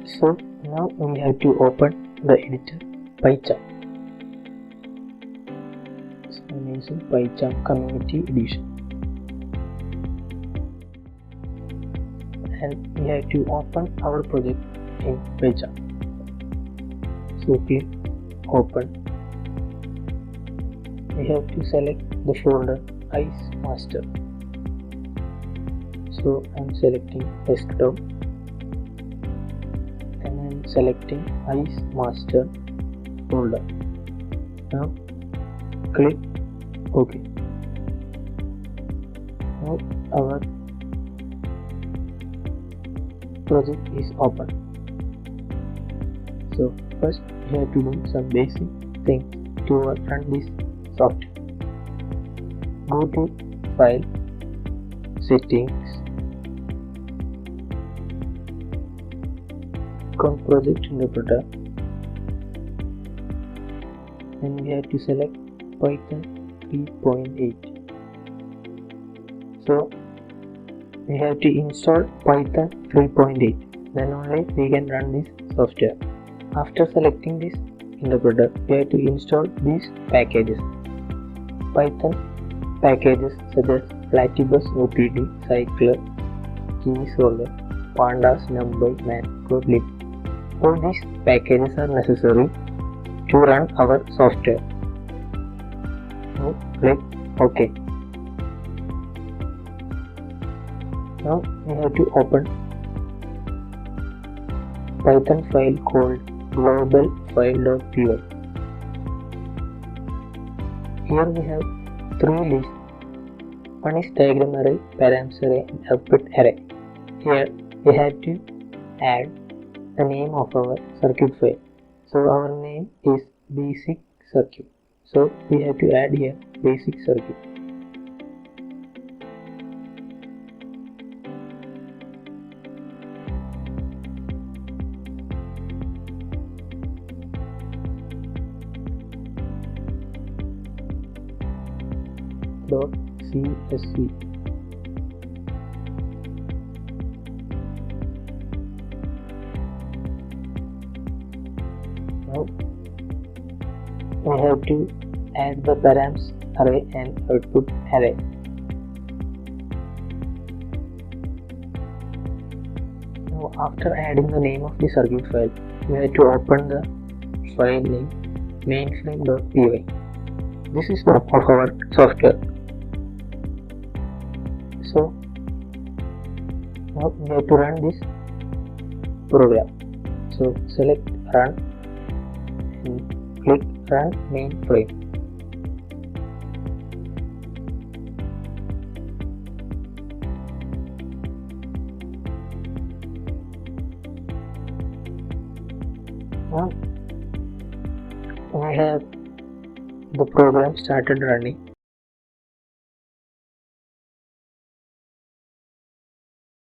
So now we have to open the editor PyCharm. So I'm using PyCharm Community Edition, and we have to open our project in PyCharm. So click open. We have to select the folder Ice Master. So I'm selecting desktop and I'm selecting Ice Master folder. Now click OK. Now our project is open. So first we have to do some basic things to run this software. Go to File, Settings, Project Interpreter, and we have to select Python 3.8. So we have to install Python 3.8, then only we can run this software. After selecting this interpreter, we have to install these packages. Python packages such as Platypus OPD, Cycler, Keysolver, Pandas, NumPy, Matplotlib. All these packages are necessary to run our software. Now click OK. Now we have to open Python file called global.file.py. Here we have three lists. One is diagram array, params array, and output array. Here we have to add the name of our circuit file. So our name is basic circuit. So we have to add here basic circuit. .csv. Now we have to add the params array and output array. Now after adding the name of the circuit file, we have to open the file name mainframe.py. This is the name of our software. So now we have to run this program. So select run and click run mainframe. Now we have the program started running.